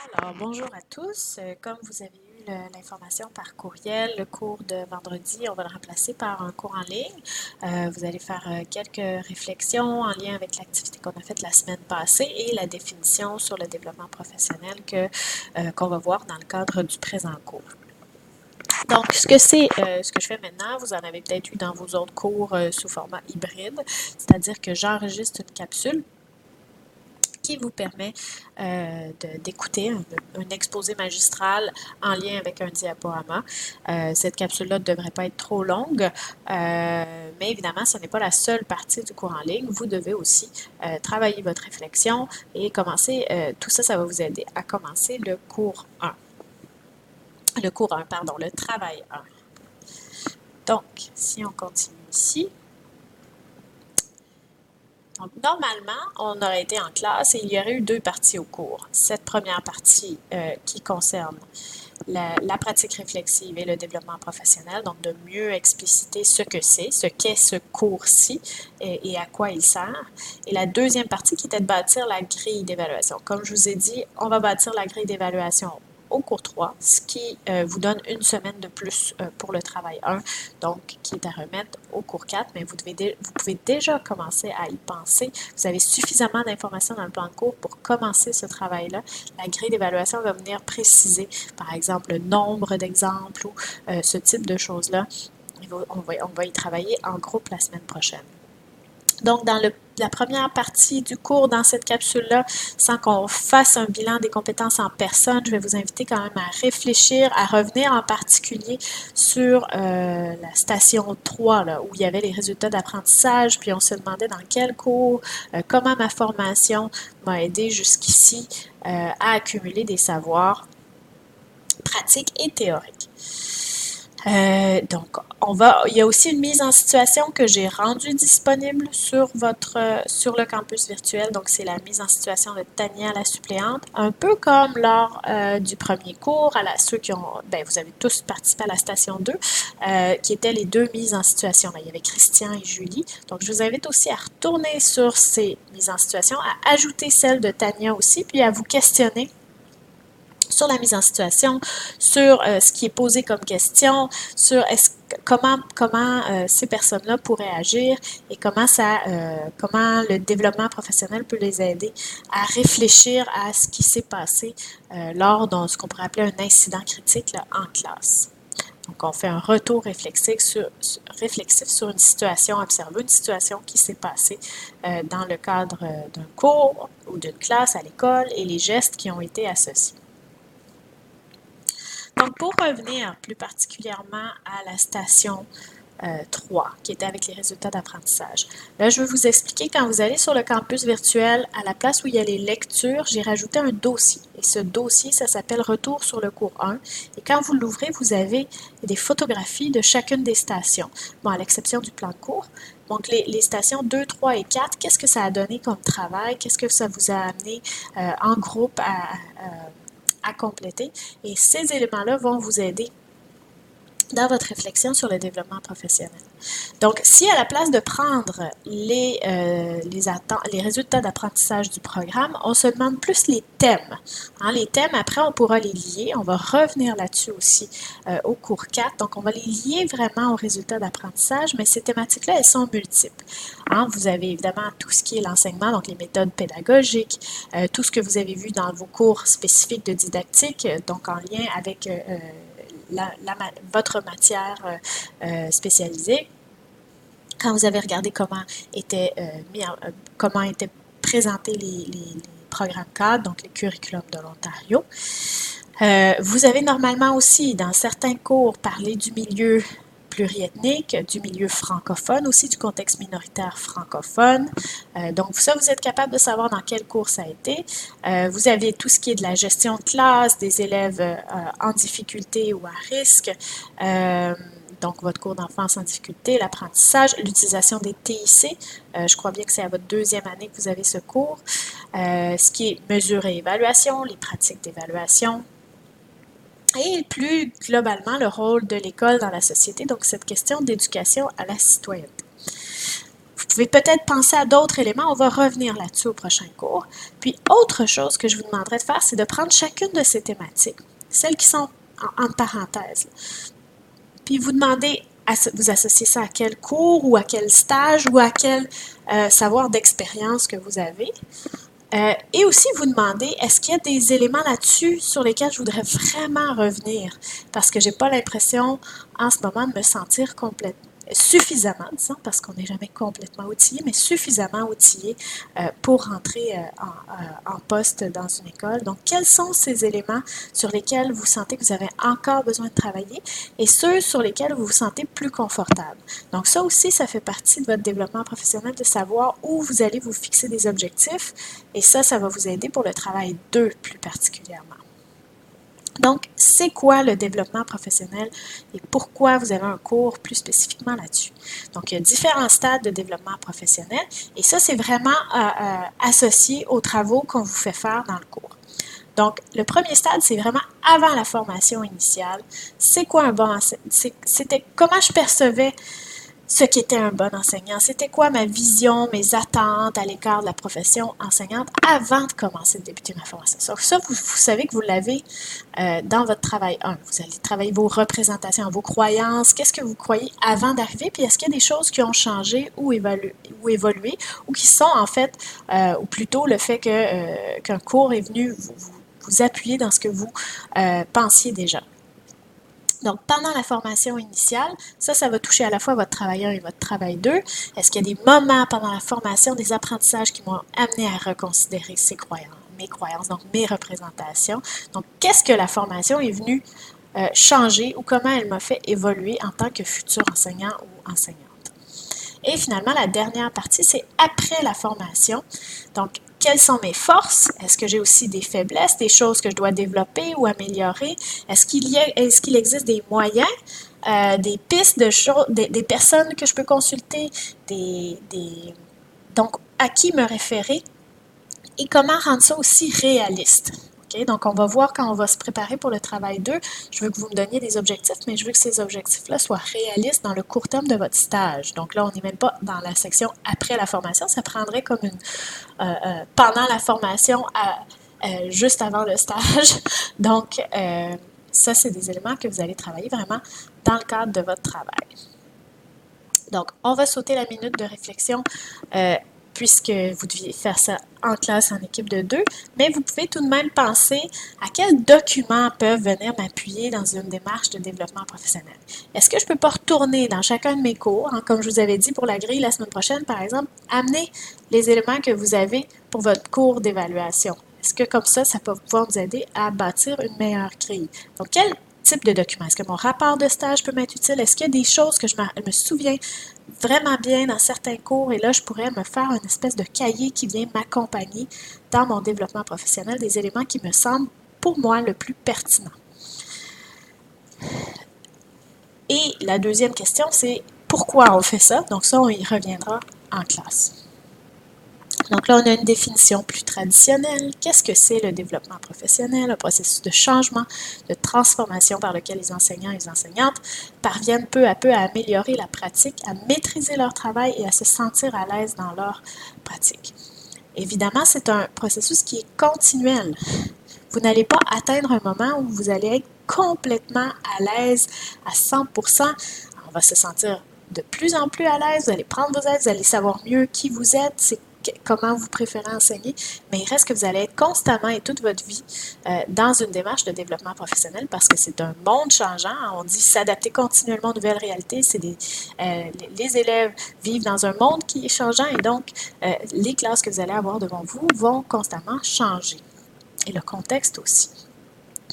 Alors, bonjour à tous. Comme vous avez eu l'information par courriel, le cours de vendredi, on va le remplacer par un cours en ligne. Vous allez faire quelques réflexions en lien avec l'activité qu'on a faite la semaine passée et la définition sur le développement professionnel qu'on va voir dans le cadre du présent cours. Donc, ce que je fais maintenant, vous en avez peut-être eu dans vos autres cours sous format hybride, c'est-à-dire que j'enregistre une capsule qui vous permet d'écouter un exposé magistral en lien avec un diaporama. Cette capsule-là ne devrait pas être trop longue, mais évidemment, ce n'est pas la seule partie du cours en ligne. Vous devez aussi travailler votre réflexion et commencer, tout ça, ça va vous aider à commencer le cours 1. Le cours 1, pardon, le travail 1. Donc, si on continue ici, donc, normalement, on aurait été en classe et il y aurait eu deux parties au cours. Cette première partie qui concerne la pratique réflexive et le développement professionnel, donc de mieux expliciter ce qu'est ce cours-ci et à quoi il sert. Et la deuxième partie qui était de bâtir la grille d'évaluation. Comme je vous ai dit, on va bâtir la grille d'évaluation au cours 3, ce qui vous donne une semaine de plus pour le travail 1, donc qui est à remettre au cours 4, mais vous pouvez déjà commencer à y penser. Vous avez suffisamment d'informations dans le plan de cours pour commencer ce travail-là. La grille d'évaluation va venir préciser, par exemple, le nombre d'exemples ou ce type de choses-là. On va y travailler en groupe la semaine prochaine. Donc, dans la première partie du cours, dans cette capsule-là, sans qu'on fasse un bilan des compétences en personne, je vais vous inviter quand même à réfléchir, à revenir en particulier sur la station 3, là, où il y avait les résultats d'apprentissage, puis on se demandait dans quel cours, comment ma formation m'a aidé jusqu'ici à accumuler des savoirs pratiques et théoriques. Donc, il y a aussi une mise en situation que j'ai rendue disponible sur le campus virtuel. Donc, c'est la mise en situation de Tania, la suppléante, un peu comme lors du premier cours, ceux qui ont, vous avez tous participé à la station 2, qui étaient les deux mises en situation. Là, il y avait Christian et Julie. Donc, je vous invite aussi à retourner sur ces mises en situation, à ajouter celle de Tania aussi, puis à vous questionner sur la mise en situation, sur ce qui est posé comme question, sur comment ces personnes-là pourraient agir et comment le développement professionnel peut les aider à réfléchir à ce qui s'est passé lors de ce qu'on pourrait appeler un incident critique là, en classe. Donc, on fait un retour réflexif sur une situation observée, une situation qui s'est passée dans le cadre d'un cours ou d'une classe à l'école et les gestes qui ont été associés. Donc, pour revenir plus particulièrement à la station 3, qui était avec les résultats d'apprentissage. Là, je vais vous expliquer, quand vous allez sur le campus virtuel, à la place où il y a les lectures, j'ai rajouté un dossier. Et ce dossier, ça s'appelle Retour sur le cours 1. Et quand vous l'ouvrez, vous avez des photographies de chacune des stations. Bon, à l'exception du plan de cours. Donc, les stations 2, 3 et 4, qu'est-ce que ça a donné comme travail? Qu'est-ce que ça vous a amené en groupe à compléter? Et ces éléments-là vont vous aider dans votre réflexion sur le développement professionnel. Donc, si à la place de prendre les résultats d'apprentissage du programme, on se demande plus les thèmes. Hein, les thèmes, après, on pourra les lier. On va revenir là-dessus aussi au cours 4. Donc, on va les lier vraiment aux résultats d'apprentissage, mais ces thématiques-là, elles sont multiples. Hein, vous avez évidemment tout ce qui est l'enseignement, donc les méthodes pédagogiques, tout ce que vous avez vu dans vos cours spécifiques de didactique, donc en lien avec votre matière spécialisée. Quand vous avez regardé comment étaient présentés les programmes cadres, donc les curriculums de l'Ontario. Vous avez normalement aussi, dans certains cours, parlé du milieu pluriethnique, du milieu francophone, aussi du contexte minoritaire francophone. Donc ça, vous êtes capable de savoir dans quel cours ça a été. Vous avez tout ce qui est de la gestion de classe, des élèves en difficulté ou à risque. Donc, votre cours d'enfance en difficulté, l'apprentissage, l'utilisation des TIC. Je crois bien que c'est à votre deuxième année que vous avez ce cours. Ce qui est mesure et évaluation, les pratiques d'évaluation. Et plus globalement, le rôle de l'école dans la société, donc cette question d'éducation à la citoyenneté. Vous pouvez peut-être penser à d'autres éléments. On va revenir là-dessus au prochain cours. Puis, autre chose que je vous demanderai de faire, c'est de prendre chacune de ces thématiques, celles qui sont en parenthèse, puis vous demandez, vous associez ça à quel cours ou à quel stage ou à quel savoir d'expérience que vous avez. Et aussi vous demandez, est-ce qu'il y a des éléments là-dessus sur lesquels je voudrais vraiment revenir? Parce que j'ai pas l'impression en ce moment de me sentir suffisamment, disons, parce qu'on n'est jamais complètement outillé, mais suffisamment outillé pour rentrer en poste dans une école. Donc, quels sont ces éléments sur lesquels vous sentez que vous avez encore besoin de travailler et ceux sur lesquels vous vous sentez plus confortable? Donc, ça aussi, ça fait partie de votre développement professionnel de savoir où vous allez vous fixer des objectifs et ça va vous aider pour le travail 2 plus particulièrement. Donc, c'est quoi le développement professionnel et pourquoi vous avez un cours plus spécifiquement là-dessus? Donc, il y a différents stades de développement professionnel et ça, c'est vraiment associé aux travaux qu'on vous fait faire dans le cours. Donc, le premier stade, c'est vraiment avant la formation initiale. C'est quoi un bon enseignant? C'était comment je percevais ce qu'était un bon enseignant. C'était quoi ma vision, mes attentes à l'égard de la profession enseignante avant de commencer de débuter ma formation. Donc ça, vous savez que vous l'avez dans votre travail 1. Vous allez travailler vos représentations, vos croyances, qu'est-ce que vous croyez avant d'arriver, puis est-ce qu'il y a des choses qui ont changé ou évolué, ou qui sont en fait, ou plutôt le fait qu'un cours est venu vous appuyer dans ce que vous pensiez déjà. Donc, pendant la formation initiale, ça va toucher à la fois votre travail 1 et votre travail 2. Est-ce qu'il y a des moments pendant la formation, des apprentissages qui m'ont amené à reconsidérer mes croyances, donc mes représentations? Donc, qu'est-ce que la formation est venue changer ou comment elle m'a fait évoluer en tant que futur enseignant ou enseignante? Et finalement, la dernière partie, c'est après la formation. Donc, quelles sont mes forces? Est-ce que j'ai aussi des faiblesses, des choses que je dois développer ou améliorer? Est-ce qu'il existe des moyens, des pistes de choses, des personnes que je peux consulter, donc à qui me référer et comment rendre ça aussi réaliste? Okay? Donc, on va voir quand on va se préparer pour le travail 2. Je veux que vous me donniez des objectifs, mais je veux que ces objectifs-là soient réalistes dans le court terme de votre stage. Donc là, on n'est même pas dans la section après la formation. Ça prendrait comme pendant la formation, juste avant le stage. Donc, ça, c'est des éléments que vous allez travailler vraiment dans le cadre de votre travail. Donc, on va sauter la minute de réflexion puisque vous deviez faire ça en classe en équipe de 2, mais vous pouvez tout de même penser à quels documents peuvent venir m'appuyer dans une démarche de développement professionnel. Est-ce que je peux pas retourner dans chacun de mes cours, hein, comme je vous avais dit pour la grille la semaine prochaine, par exemple, amener les éléments que vous avez pour votre cours d'évaluation? Est-ce que comme ça peut pouvoir vous aider à bâtir une meilleure grille? Donc, quel type de document? Est-ce que mon rapport de stage peut m'être utile? Est-ce qu'il y a des choses que je me souviens vraiment bien dans certains cours et là, je pourrais me faire une espèce de cahier qui vient m'accompagner dans mon développement professionnel, des éléments qui me semblent pour moi le plus pertinent. Et la deuxième question, c'est pourquoi on fait ça? Donc ça, on y reviendra en classe. Donc là, on a une définition plus traditionnelle. Qu'est-ce que c'est le développement professionnel? Un processus de changement, de transformation par lequel les enseignants et les enseignantes parviennent peu à peu à améliorer la pratique, à maîtriser leur travail et à se sentir à l'aise dans leur pratique. Évidemment, c'est un processus qui est continuel. Vous n'allez pas atteindre un moment où vous allez être complètement à l'aise à 100%. On va se sentir de plus en plus à l'aise, vous allez prendre vos aides, vous allez savoir mieux qui vous êtes, comment vous préférez enseigner, mais il reste que vous allez être constamment et toute votre vie dans une démarche de développement professionnel parce que c'est un monde changeant. On dit s'adapter continuellement aux nouvelles réalités. Les élèves vivent dans un monde qui est changeant et donc les classes que vous allez avoir devant vous vont constamment changer. Et le contexte aussi.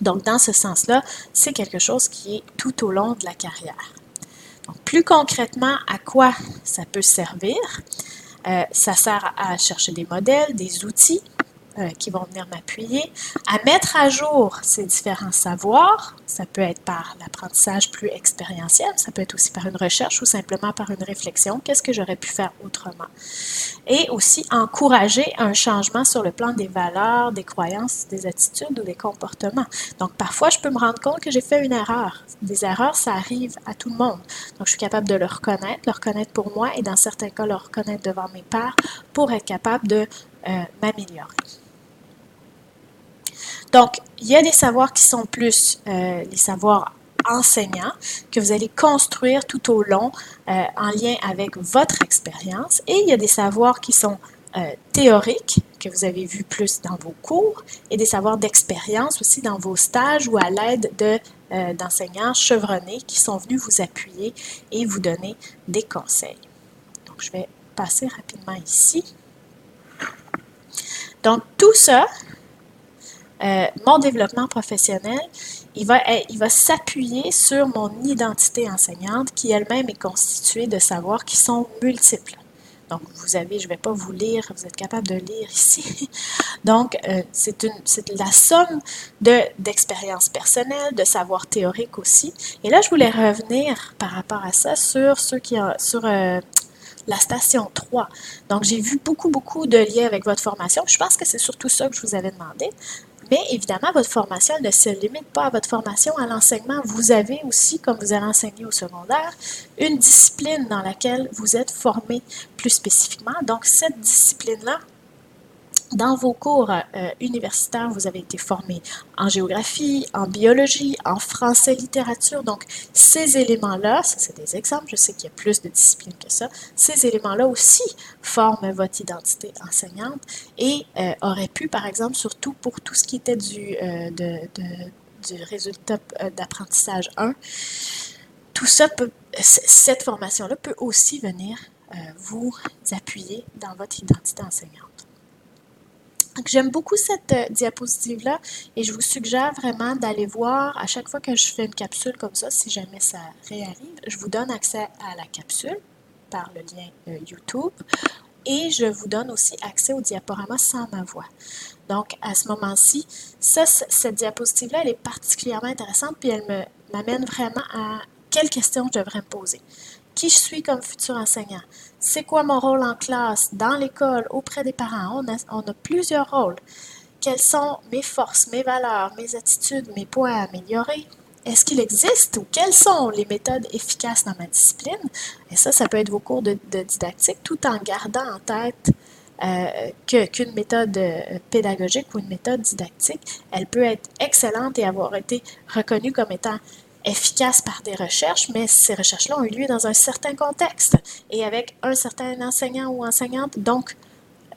Donc, dans ce sens-là, c'est quelque chose qui est tout au long de la carrière. Donc, plus concrètement, à quoi ça peut servir? Ça sert à chercher des modèles, des outils qui vont venir m'appuyer, à mettre à jour ces différents savoirs. Ça peut être par l'apprentissage plus expérientiel, ça peut être aussi par une recherche ou simplement par une réflexion. Qu'est-ce que j'aurais pu faire autrement? Et aussi encourager un changement sur le plan des valeurs, des croyances, des attitudes ou des comportements. Donc, parfois, je peux me rendre compte que j'ai fait une erreur. Des erreurs, ça arrive à tout le monde. Donc, je suis capable de le reconnaître pour moi et dans certains cas, le reconnaître devant mes pairs pour être capable de m'améliorer. Donc, il y a des savoirs qui sont plus les savoirs enseignants que vous allez construire tout au long en lien avec votre expérience. Et il y a des savoirs qui sont théoriques, que vous avez vus plus dans vos cours, et des savoirs d'expérience aussi dans vos stages ou à l'aide d'enseignants chevronnés qui sont venus vous appuyer et vous donner des conseils. Donc, je vais passer rapidement ici. Donc, tout ça, mon développement professionnel, il va s'appuyer sur mon identité enseignante qui elle-même est constituée de savoirs qui sont multiples. Donc, je ne vais pas vous lire, vous êtes capable de lire ici. Donc, c'est la somme d'expériences personnelles, de savoirs théoriques aussi. Et là, je voulais revenir par rapport à ça sur la station 3. Donc, j'ai vu beaucoup de liens avec votre formation. Je pense que c'est surtout ça que je vous avais demandé. Mais évidemment, votre formation ne se limite pas à votre formation à l'enseignement. Vous avez aussi, comme vous allez enseigner au secondaire, une discipline dans laquelle vous êtes formé plus spécifiquement. Donc, cette discipline-là, dans vos cours universitaires, vous avez été formé en géographie, en biologie, en français littérature. Donc, ces éléments-là, ça c'est des exemples, je sais qu'il y a plus de disciplines que ça, ces éléments-là aussi forment votre identité enseignante et auraient pu, par exemple, surtout pour tout ce qui était du résultat d'apprentissage 1, tout ça cette formation-là peut aussi venir vous appuyer dans votre identité enseignante. J'aime beaucoup cette diapositive-là et je vous suggère vraiment d'aller voir à chaque fois que je fais une capsule comme ça, si jamais ça réarrive, je vous donne accès à la capsule par le lien YouTube et je vous donne aussi accès au diaporama sans ma voix. Donc, à ce moment-ci, cette diapositive-là, elle est particulièrement intéressante puis elle m'amène vraiment à quelles questions je devrais me poser. Qui je suis comme futur enseignant? C'est quoi mon rôle en classe, dans l'école, auprès des parents? On a plusieurs rôles. Quelles sont mes forces, mes valeurs, mes attitudes, mes points à améliorer? Est-ce qu'il existe ou quelles sont les méthodes efficaces dans ma discipline? Et ça peut être vos cours de didactique tout en gardant en tête qu'une méthode pédagogique ou une méthode didactique, elle peut être excellente et avoir été reconnue comme étant efficace par des recherches, mais ces recherches-là ont eu lieu dans un certain contexte et avec un certain enseignant ou enseignante. Donc,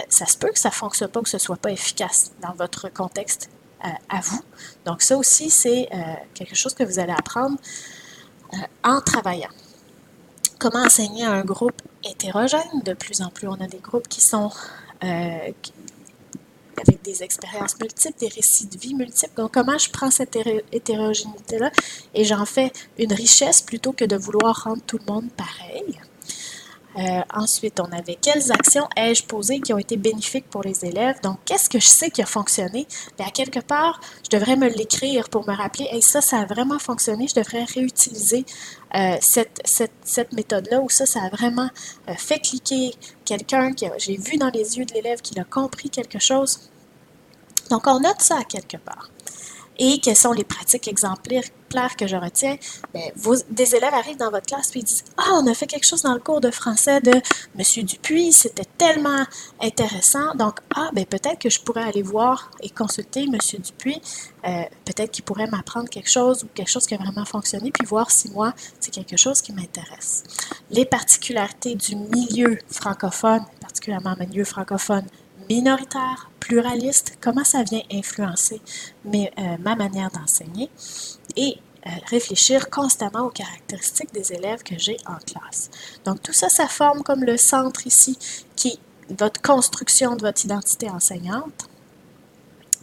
ça se peut que ça ne fonctionne pas, que ce ne soit pas efficace dans votre contexte à vous. Donc, ça aussi, c'est quelque chose que vous allez apprendre en travaillant. Comment enseigner à un groupe hétérogène? De plus en plus, on a des groupes qui sont avec des expériences multiples, des récits de vie multiples. Donc, comment je prends cette hétérogénéité-là et j'en fais une richesse plutôt que de vouloir rendre tout le monde pareil. Ensuite, on avait quelles actions ai-je posées qui ont été bénéfiques pour les élèves. Donc, qu'est-ce que je sais qui a fonctionné? Bien, à quelque part, je devrais me l'écrire pour me rappeler, hey, ça a vraiment fonctionné, je devrais réutiliser cette méthode-là ou ça a vraiment fait cliquer quelqu'un, j'ai vu dans les yeux de l'élève qu'il a compris quelque chose. Donc, on note ça à quelque part. Et quelles sont les pratiques exemplaires que je retiens? Bien, des élèves arrivent dans votre classe et ils disent « Ah, on a fait quelque chose dans le cours de français de M. Dupuis, c'était tellement intéressant. Donc, peut-être que je pourrais aller voir et consulter M. Dupuis. Peut-être qu'il pourrait m'apprendre quelque chose ou quelque chose qui a vraiment fonctionné, puis voir si moi, c'est quelque chose qui m'intéresse. » Les particularités du milieu francophone, particulièrement milieu francophone, minoritaire, pluraliste, comment ça vient influencer ma manière d'enseigner et réfléchir constamment aux caractéristiques des élèves que j'ai en classe. Donc tout ça, ça forme comme le centre ici qui est votre construction de votre identité enseignante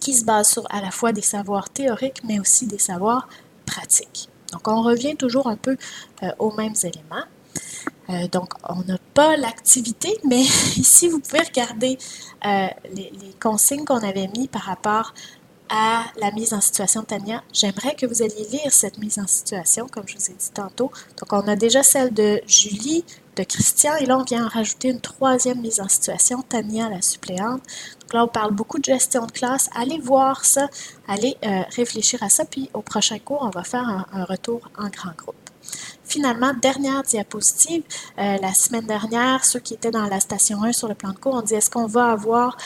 qui se base sur à la fois des savoirs théoriques mais aussi des savoirs pratiques. Donc on revient toujours un peu aux mêmes éléments. Donc, on n'a pas l'activité, mais ici, vous pouvez regarder les consignes qu'on avait mis par rapport à la mise en situation de Tania. J'aimerais que vous alliez lire cette mise en situation, comme je vous ai dit tantôt. Donc, on a déjà celle de Julie, de Christian, et là, on vient en rajouter une troisième mise en situation, Tania, la suppléante. Donc là, on parle beaucoup de gestion de classe. Allez voir ça, allez réfléchir à ça, puis au prochain cours, on va faire un retour en grand groupe. Finalement, dernière diapositive, la semaine dernière, ceux qui étaient dans la station 1 sur le plan de cours, on dit est-ce qu'on va avoir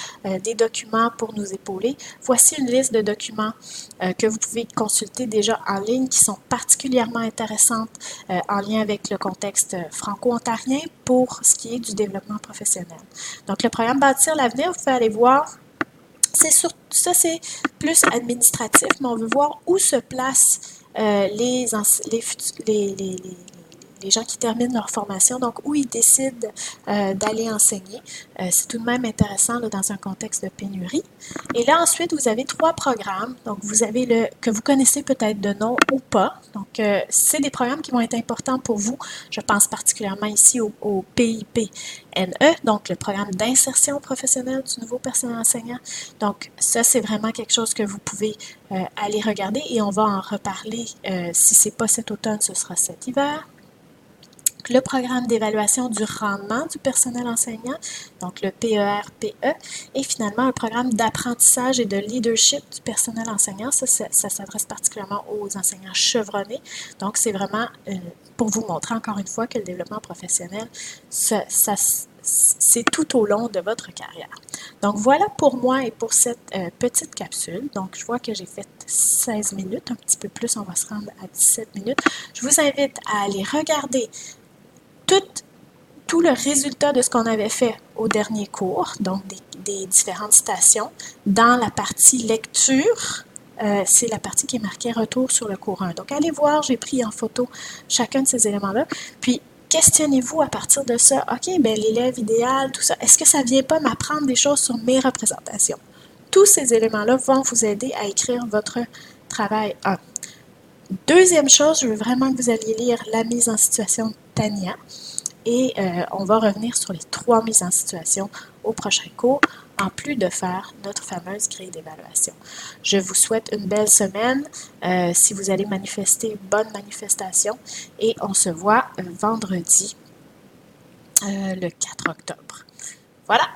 des documents pour nous épauler? Voici une liste de documents que vous pouvez consulter déjà en ligne qui sont particulièrement intéressantes en lien avec le contexte franco-ontarien pour ce qui est du développement professionnel. Donc, le programme Bâtir l'avenir, vous pouvez aller voir. Ça, c'est plus administratif, mais on veut voir où se placent les gens qui terminent leur formation, donc où ils décident d'aller enseigner. C'est tout de même intéressant là, dans un contexte de pénurie. Et là, ensuite, vous avez 3 programmes. Donc, vous avez le que vous connaissez peut-être de nom ou pas. Donc, c'est des programmes qui vont être importants pour vous. Je pense particulièrement ici au PIP-NE, donc le programme d'insertion professionnelle du nouveau personnel enseignant. Donc, ça, c'est vraiment quelque chose que vous pouvez aller regarder et on va en reparler. Si ce n'est pas cet automne, ce sera cet hiver. Le programme d'évaluation du rendement du personnel enseignant, donc le PER-PE, et finalement un programme d'apprentissage et de leadership du personnel enseignant. Ça s'adresse particulièrement aux enseignants chevronnés. Donc, c'est vraiment pour vous montrer encore une fois que le développement professionnel, c'est tout au long de votre carrière. Donc, voilà pour moi et pour cette petite capsule. Donc, je vois que j'ai fait 16 minutes, un petit peu plus, on va se rendre à 17 minutes. Je vous invite à aller regarder tout le résultat de ce qu'on avait fait au dernier cours, donc des différentes stations, dans la partie lecture. C'est la partie qui est marquée retour sur le cours 1. Donc, allez voir, j'ai pris en photo chacun de ces éléments-là. Puis, questionnez-vous à partir de ça. OK, bien, l'élève idéal, tout ça, est-ce que ça ne vient pas m'apprendre des choses sur mes représentations? Tous ces éléments-là vont vous aider à écrire votre travail 1. Deuxième chose, je veux vraiment que vous alliez lire la mise en situation de Tania. Et on va revenir sur les 3 mises en situation au prochain cours, en plus de faire notre fameuse grille d'évaluation. Je vous souhaite une belle semaine. Si vous allez manifester, bonne manifestation. Et on se voit vendredi, le 4 octobre. Voilà!